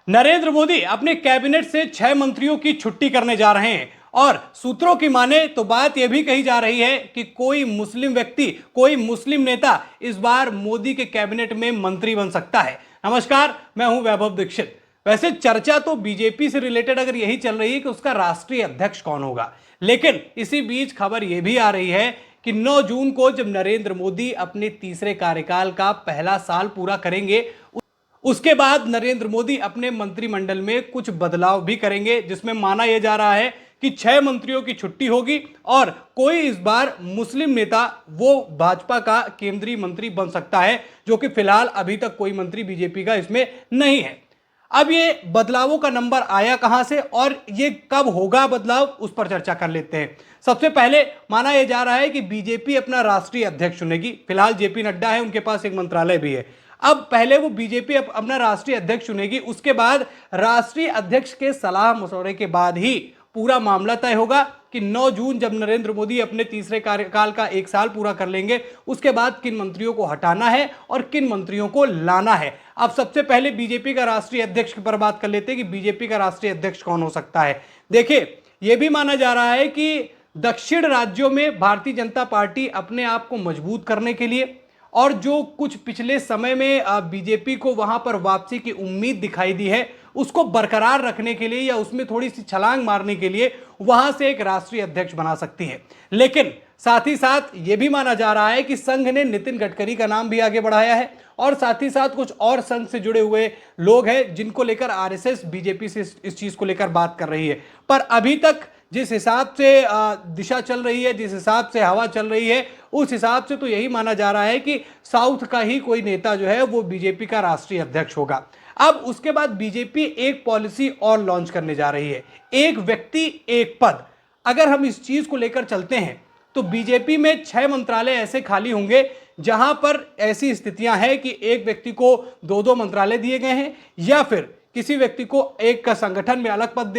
नरेंद्र मोदी अपने कैबिनेट से 6 मंत्रियों की छुट्टी करने जा रहे हैं और सूत्रों की माने तो बात यह भी कही जा रही है कि कोई मुस्लिम व्यक्ति, कोई मुस्लिम नेता इस बार मोदी के कैबिनेट में मंत्री बन सकता है। नमस्कार, मैं हूं वैभव दीक्षित। वैसे चर्चा तो बीजेपी से रिलेटेड अगर यही चल रही है कि उसका राष्ट्रीय अध्यक्ष कौन होगा, लेकिन इसी बीच खबर यह भी आ रही है कि 9 जून को जब नरेंद्र मोदी अपने तीसरे कार्यकाल का पहला साल पूरा करेंगे, उसके बाद नरेंद्र मोदी अपने मंत्रिमंडल में कुछ बदलाव भी करेंगे, जिसमें माना यह जा रहा है कि 6 मंत्रियों की छुट्टी होगी और कोई इस बार मुस्लिम नेता वो भाजपा का केंद्रीय मंत्री बन सकता है, जो कि फिलहाल अभी तक कोई मंत्री बीजेपी का इसमें नहीं है। अब ये बदलावों का नंबर आया कहां से और ये कब होगा बदलाव, उस पर चर्चा कर लेते हैं। सबसे पहले माना यह जा रहा है कि बीजेपी अपना राष्ट्रीय अध्यक्ष चुनेगी। फिलहाल जेपी नड्डा है, उनके पास एक मंत्रालय भी है। अब पहले वो बीजेपी अपना राष्ट्रीय अध्यक्ष चुनेगी, उसके बाद राष्ट्रीय अध्यक्ष के सलाह मशवरे के बाद ही पूरा मामला तय होगा कि 9 जून जब नरेंद्र मोदी अपने तीसरे कार्यकाल का 1 साल पूरा कर लेंगे, उसके बाद किन मंत्रियों को हटाना है और किन मंत्रियों को लाना है। अब सबसे पहले बीजेपी का राष्ट्रीय अध्यक्ष पर बात कर लेते हैं कि बीजेपी का राष्ट्रीय अध्यक्ष कौन हो सकता है। देखिए, यह भी माना जा रहा है कि दक्षिण राज्यों में भारतीय जनता पार्टी अपने आप को मजबूत करने के लिए और जो कुछ पिछले समय में बीजेपी को वहां पर वापसी की उम्मीद दिखाई दी है, उसको बरकरार रखने के लिए या उसमें थोड़ी सी छलांग मारने के लिए वहां से एक राष्ट्रीय अध्यक्ष बना सकती है। लेकिन साथ ही साथ यह भी माना जा रहा है कि संघ ने नितिन गडकरी का नाम भी आगे बढ़ाया है और साथ ही साथ कुछ और संघ से जुड़े हुए लोग हैं जिनको लेकर आरएसएस बीजेपी से इस चीज को लेकर बात कर रही है। पर अभी तक जिस हिसाब से दिशा चल रही है, जिस हिसाब से हवा चल रही है, उस हिसाब से तो यही माना जा रहा है कि साउथ का ही कोई नेता जो है वो बीजेपी का राष्ट्रीय अध्यक्ष होगा। अब उसके बाद बीजेपी एक पॉलिसी और लॉन्च करने जा रही है, एक व्यक्ति एक पद। अगर हम इस चीज को लेकर चलते हैं तो बीजेपी में 6 मंत्रालय ऐसे खाली होंगे जहां पर ऐसी स्थितियां हैं कि एक व्यक्ति को 2-2 मंत्रालय दिए गए हैं या फिर किसी व्यक्ति को एक का संगठन में अलग पद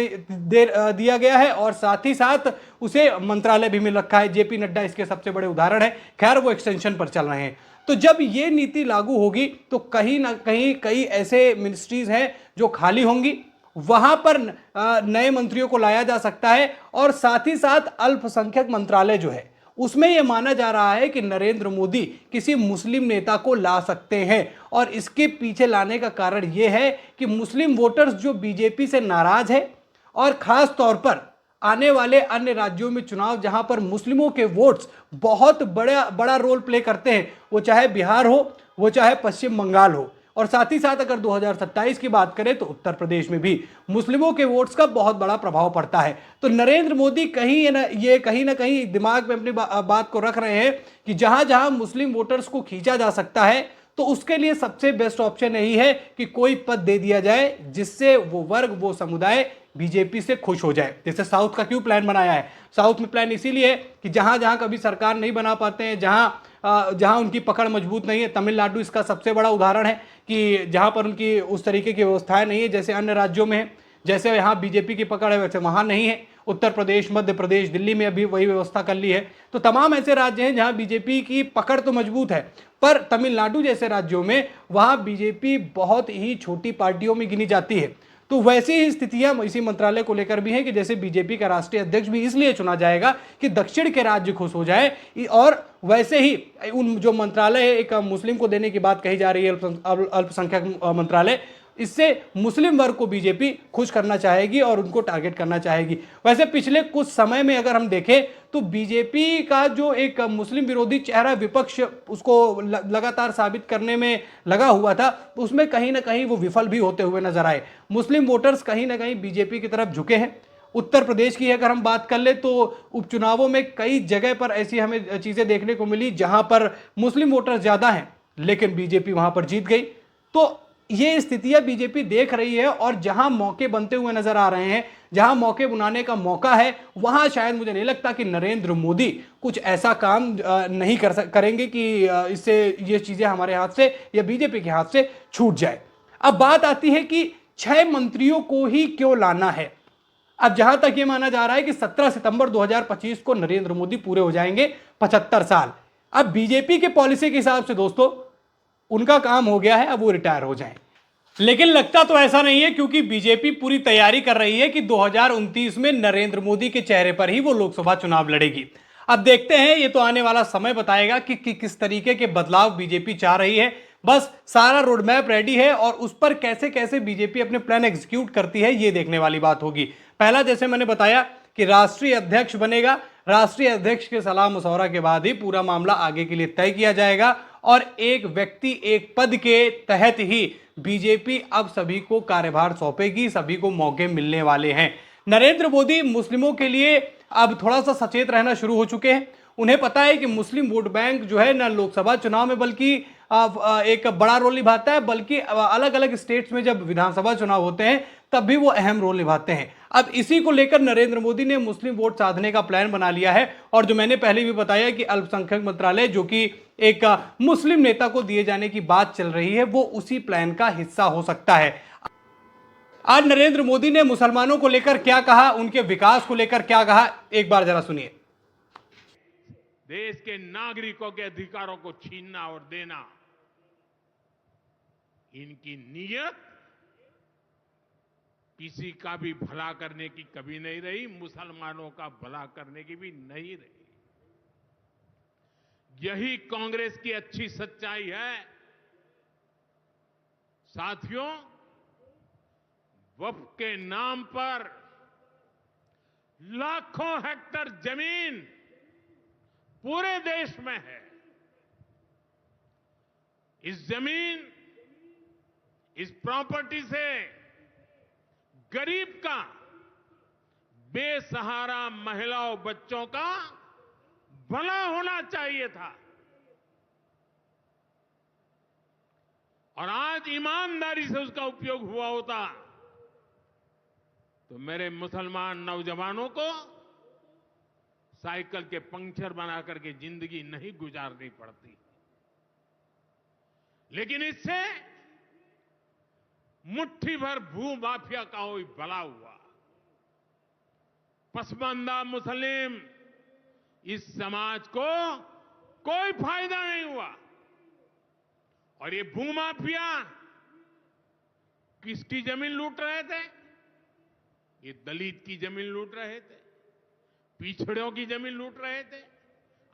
दिया गया है और साथ ही साथ उसे मंत्रालय भी मिल रखा है। जेपी नड्डा इसके सबसे बड़े उदाहरण है। खैर, वो एक्सटेंशन पर चल रहे हैं। तो जब ये नीति लागू होगी तो कहीं ना कहीं कई ऐसे मिनिस्ट्रीज हैं जो खाली होंगी, वहां पर नए मंत्रियों को लाया जा सकता है और साथ ही साथ अल्पसंख्यक मंत्रालय जो है उसमें यह माना जा रहा है कि नरेंद्र मोदी किसी मुस्लिम नेता को ला सकते हैं और इसके पीछे लाने का कारण यह है कि मुस्लिम वोटर्स जो बीजेपी से नाराज है और खास तौर पर आने वाले अन्य राज्यों में चुनाव जहां पर मुस्लिमों के वोट्स बहुत बड़ा बड़ा रोल प्ले करते हैं, वो चाहे बिहार हो, वो चाहे पश्चिम बंगाल हो, और साथ ही साथ अगर 2027 की बात करें तो उत्तर प्रदेश में भी मुस्लिमों के वोट्स का बहुत बड़ा प्रभाव पड़ता है। तो नरेंद्र मोदी कहीं ना कहीं दिमाग में अपनी बात को रख रहे हैं कि जहां जहां मुस्लिम वोटर्स को खींचा जा सकता है तो उसके लिए सबसे बेस्ट ऑप्शन यही है कि कोई पद दे दिया जाए जिससे वो वर्ग, वो समुदाय बीजेपी से खुश हो जाए। जैसे साउथ का क्यों प्लान बनाया है? साउथ में प्लान इसीलिए है कि जहां जहां कभी सरकार नहीं बना पाते हैं, जहां उनकी पकड़ मजबूत नहीं है, तमिलनाडु इसका सबसे बड़ा उदाहरण है कि जहां पर उनकी उस तरीके की व्यवस्थाएं नहीं है जैसे अन्य राज्यों में है। जैसे यहाँ बीजेपी की पकड़ है वैसे वहां नहीं है। उत्तर प्रदेश, मध्य प्रदेश, दिल्ली में अभी वही व्यवस्था कर ली है। तो तमाम ऐसे राज्य हैं जहां बीजेपी की पकड़ तो मजबूत है, पर तमिलनाडु जैसे राज्यों में वहां बीजेपी बहुत ही छोटी पार्टियों में गिनी जाती है। तो वैसी ही स्थितियां इसी मंत्रालय को लेकर भी हैं कि जैसे बीजेपी का राष्ट्रीय अध्यक्ष भी इसलिए चुना जाएगा कि दक्षिण के राज्य खुश हो जाए, और वैसे ही उन जो मंत्रालय है, एक मुस्लिम को देने की बात कही जा रही है, अल्पसंख्यक मंत्रालय, इससे मुस्लिम वर्ग को बीजेपी खुश करना चाहेगी और उनको टारगेट करना चाहेगी। वैसे पिछले कुछ समय में अगर हम देखें तो बीजेपी का जो एक मुस्लिम विरोधी चेहरा विपक्ष उसको लगातार साबित करने में लगा हुआ था, उसमें कहीं ना कहीं वो विफल भी होते हुए नजर आए। मुस्लिम वोटर्स कहीं ना कहीं बीजेपी की तरफ झुके हैं। उत्तर प्रदेश की अगर हम बात कर ले तो उपचुनावों में कई जगह पर ऐसी हमें चीजें देखने को मिली जहां पर मुस्लिम वोटर ज्यादा हैं लेकिन बीजेपी वहां पर जीत गई। तो ये स्थितियां बीजेपी देख रही है और जहां मौके बनते हुए नजर आ रहे हैं, जहां मौके बनाने का मौका है, वहां शायद मुझे नहीं लगता कि नरेंद्र मोदी कुछ ऐसा काम नहीं करेंगे कि इससे ये चीजें हमारे हाथ से या बीजेपी के हाथ से छूट जाए। अब बात आती है कि 6 मंत्रियों को ही क्यों लाना है। अब जहां तक ये माना जा रहा है कि 17 सितंबर 2025 को नरेंद्र मोदी पूरे हो जाएंगे 75 साल। अब बीजेपी के पॉलिसी के हिसाब से दोस्तों उनका काम हो गया है, अब वो रिटायर हो जाएं। लेकिन लगता तो ऐसा नहीं है, क्योंकि बीजेपी पूरी तैयारी कर रही है कि 2029 में नरेंद्र मोदी के चेहरे पर ही वो लोकसभा चुनाव लड़ेगी। अब देखते हैं, ये तो आने वाला समय बताएगा कि किस तरीके के बदलाव बीजेपी चाह रही है। बस सारा रोड मैप रेडी है और उस पर कैसे कैसे बीजेपी अपने प्लान एग्जीक्यूट करती है, ये देखने वाली बात होगी। पहला, जैसे मैंने बताया कि राष्ट्रीय अध्यक्ष बनेगा। राष्ट्रीय अध्यक्ष के सलाह मशवरा के बाद ही पूरा मामला आगे के लिए तय किया जाएगा और एक व्यक्ति एक पद के तहत ही बीजेपी अब सभी को कार्यभार सौंपेगी, सभी को मौके मिलने वाले हैं। नरेंद्र मोदी मुस्लिमों के लिए अब थोड़ा सा सचेत रहना शुरू हो चुके हैं। उन्हें पता है कि मुस्लिम वोट बैंक जो है ना लोकसभा चुनाव में बल्कि एक बड़ा रोल निभाता है, बल्कि अलग अलग स्टेट्स में जब विधानसभा चुनाव होते हैं तब भी वो अहम रोल निभाते हैं। अब इसी को लेकर नरेंद्र मोदी ने मुस्लिम वोट साधने का प्लान बना लिया है और जो मैंने पहले भी बताया कि अल्पसंख्यक मंत्रालय जो कि एक मुस्लिम नेता को दिए जाने की बात चल रही है, वो उसी प्लान का हिस्सा हो सकता है। आज नरेंद्र मोदी ने मुसलमानों को लेकर क्या कहा, उनके विकास को लेकर क्या कहा, एक बार जरा सुनिए। देश के नागरिकों के अधिकारों को छीनना और देना, इनकी नीयत किसी का भी भला करने की कभी नहीं रही, मुसलमानों का भला करने की भी नहीं रही। यही कांग्रेस की अच्छी सच्चाई है। साथियों, वक्फ के नाम पर लाखों हेक्टेयर जमीन पूरे देश में है। इस जमीन, इस प्रॉपर्टी से गरीब का, बेसहारा महिलाओं बच्चों का भला होना चाहिए था। और आज ईमानदारी से उसका उपयोग हुआ होता तो मेरे मुसलमान नौजवानों को साइकिल के पंक्चर बना करके जिंदगी नहीं गुजारनी पड़ती। लेकिन इससे मुट्ठी भर भू माफिया का कोई भला हुआ। पसमानदा मुस्लिम इस समाज को कोई फायदा नहीं हुआ। और ये भूमाफिया किसकी जमीन लूट रहे थे? ये दलित की जमीन लूट रहे थे, पिछड़ों की जमीन लूट रहे थे,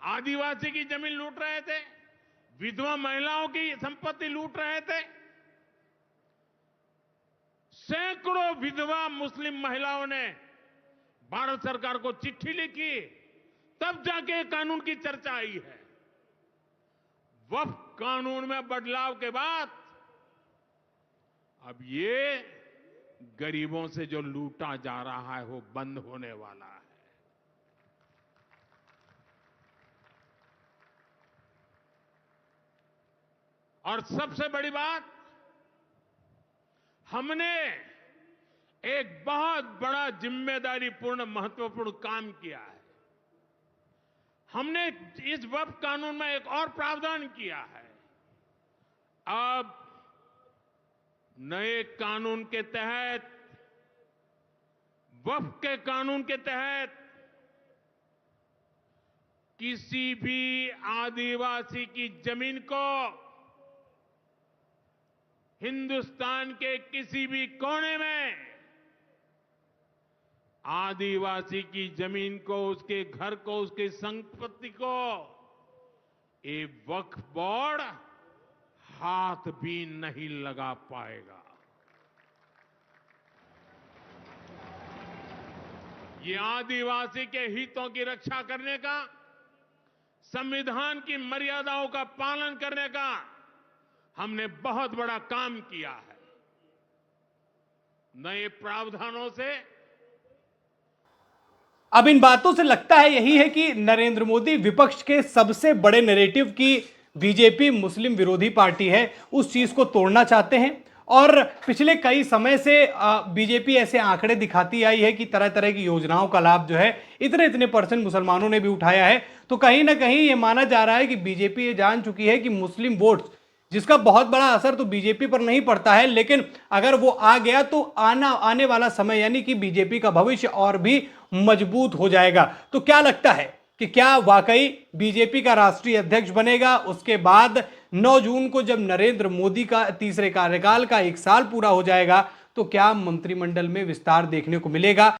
आदिवासी की जमीन लूट रहे थे, विधवा महिलाओं की संपत्ति लूट रहे थे। सैकड़ों विधवा मुस्लिम महिलाओं ने भारत सरकार को चिट्ठी लिखी, तब जाके कानून की चर्चा आई है। वक्फ कानून में बदलाव के बाद अब ये गरीबों से जो लूटा जा रहा है वो बंद होने वाला है। और सबसे बड़ी बात, हमने एक बहुत बड़ा जिम्मेदारीपूर्ण महत्वपूर्ण काम किया है। हमने इस वक्फ कानून में एक और प्रावधान किया है। अब नए कानून के तहत, वक्फ के कानून के तहत, किसी भी आदिवासी की जमीन को हिंदुस्तान के किसी भी कोने में आदिवासी की जमीन को, उसके घर को, उसकी संपत्ति को ये वक्फ बोर्ड हाथ भी नहीं लगा पाएगा। ये आदिवासी के हितों की रक्षा करने का, संविधान की मर्यादाओं का पालन करने का हमने बहुत बड़ा काम किया है। नए प्रावधानों से अब इन बातों से लगता है यही है कि नरेंद्र मोदी विपक्ष के सबसे बड़े नैरेटिव की बीजेपी मुस्लिम विरोधी पार्टी है, उस चीज को तोड़ना चाहते हैं। और पिछले कई समय से बीजेपी ऐसे आंकड़े दिखाती आई है कि तरह तरह की योजनाओं का लाभ जो है इतने इतने % मुसलमानों ने भी उठाया है। तो कहीं ना कहीं ये माना जा रहा है कि बीजेपी ये जान चुकी है कि मुस्लिम वोट्स, जिसका बहुत बड़ा असर तो बीजेपी पर नहीं पड़ता है, लेकिन अगर वो आ गया तो आने वाला समय यानी कि बीजेपी का भविष्य और भी मजबूत हो जाएगा। तो क्या लगता है कि क्या वाकई बीजेपी का राष्ट्रीय अध्यक्ष बनेगा? उसके बाद 9 जून को जब नरेंद्र मोदी का तीसरे कार्यकाल का 1 साल पूरा हो जाएगा तो क्या मंत्रिमंडल में विस्तार देखने को मिलेगा?